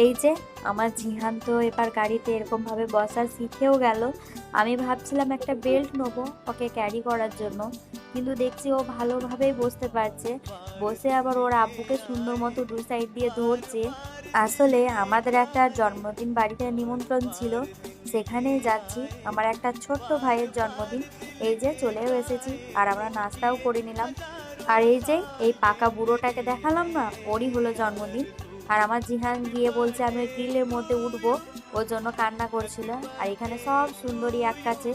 এই যে আমার জিহান তো এবার গাড়িতে এরকম ভাবে বসা শিখেও গেল। আমি ভাবছিলাম একটা বেল্ট নেবো ওকে ক্যারি করার জন্য, কিন্তু দেখছি ও ভালোভাবেই বসতে পারছে। বসে আবার ওর আব্বুকে সুন্দর মতো দুই সাইড দিয়ে ধরছে। আসলে আমাদের একটা জন্মদিন বাড়িতে নিমন্ত্রণ ছিল, সেখানেই যাচ্ছি। আমার একটা ছোট্ট ভাইয়ের জন্মদিন। এই যে চলেও এসেছি, আর আমরা নাস্তাও করে নিলাম। আর এই যে এই পাকা বুড়োটাকে দেখালাম না, ওরই হলো জন্মদিন। আর আমার জিহান গিয়ে বলছে আমি গ্রিলের মধ্যে উঠবো, ওর জন্য কান্না করছিল। আর এখানে সব সুন্দরী এক কাছে।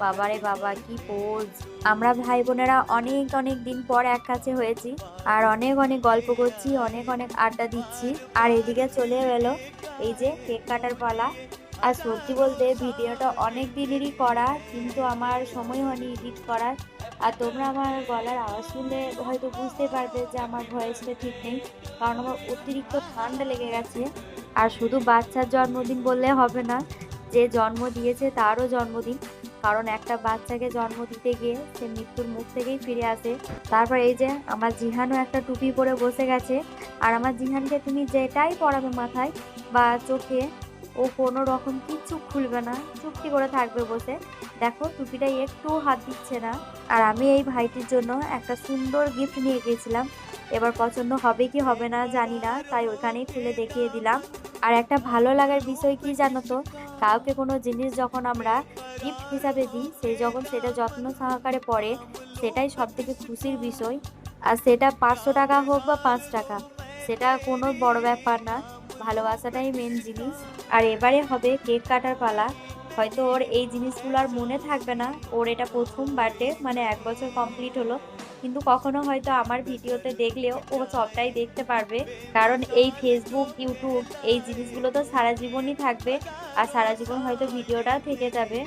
বাবারে বাবা কি পোজ! আমরা ভাই বোনেরা অনেক অনেক দিন পর এক কাছে হয়েছি, আর অনেক অনেক গল্প করছি, অনেক অনেক আড্ডা দিচ্ছি। আর এদিকে চলে এলো এই যে কেক কাটার পালা। আর সত্যি বলতে ভিডিওটা অনেক দিনেরই করা, কিন্তু আমার সময় হয়নি এডিট করার। আর তোমরা আমার গলার আওয়াজ শুনলে হয়তো বুঝতে পারবে যে আমার ভয়েসটা ঠিক নেই, কারণ আমার অতিরিক্ত ঠান্ডা লেগে গেছে। আর শুধু বাচ্চার জন্মদিন বললে হবে না, যে জন্ম দিয়েছে তারও জন্মদিন। কারণ একটা বাচ্চাকে জন্ম দিতে গিয়ে সে মৃত্যুর মুখ থেকেই ফিরে আসে। তারপর এই যে আমার জিহানও একটা টুপি পরে বসে গেছে। আর আমার জিহানকে তুমি যেটাই পরাবে মাথায় বা চোখে, ও কোনো রকম কিচ্ছু খুলবে না, চুপটি করে থাকবে বসে। দেখো টুপিটা একটু হাত দিচ্ছে না। আর আমি এই ভাইটির জন্য একটা সুন্দর গিফট নিয়ে গিয়েছিলাম। এবার পছন্দ হবে কি হবে না জানি না, তাই ওইখানেই খুলে দেখিয়ে দিলাম। আর একটা ভালো লাগার বিষয় কি জানো তো, কাউকে কোনো জিনিস যখন আমরা গিফট হিসাবে দিই, সে যখন সেটা যত্ন সহকারে পড়ে, সেটাই সব থেকে খুশির বিষয়। আর সেটা 500 টাকা হোক বা 5 টাকা, সেটা কোনো বড় ব্যাপার না। ভালোবাসাটাই মেন জিনিস। আর এবারে হবে কেক কাটার পালা। হয়তো ওর এই জিনিসগুলো আর মনে থাকবে না, ওর এটা প্রথম বার্থডে, মানে 1 বছর কমপ্লিট হলো। কিন্তু কখনো হয়তো আমার ভিডিওতে দেখলেও ও সবটাই দেখতে পারবে, কারণ এই ফেসবুক ইউটিউব এই জিনিসগুলো তো সারা জীবনই থাকবে। আর সারা জীবন হয়তো ভিডিওটা থেকে যাবে।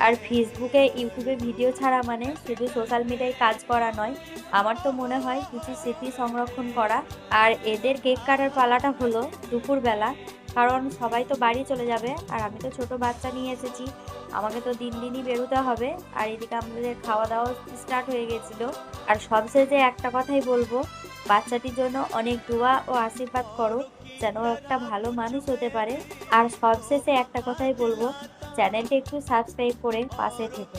আর ফেসবুকে ইউটিউবে ভিডিও ছাড়া মানে শুধু সোশ্যাল মিডিয়ায় কাজ করা নয়, আমার তো মনে হয় কিছু স্মৃতি সংরক্ষণ করা। আর এদের কেক কাটার পালাটা হলো দুপুরবেলা, কারণ সবাই তো বাড়ি চলে যাবে, আর আমি তো ছোট বাচ্চা নিয়ে এসেছি, আমাকে তো দিন দিনই বেরোতে হবে। আর এদিকে আমাদের খাওয়া দাওয়া স্টার্ট হয়ে গেছিল। আর সবশেষে একটা কথাই বলবো, বাচ্চাটির জন্য অনেক দোয়া ও আশীর্বাদ করো, যেন ও একটা ভালো মানুষ হতে পারে। আর সবশেষে একটা কথাই বলবো, চ্যানেলটা একটু সাবস্ক্রাইব করে পাশে থেকো।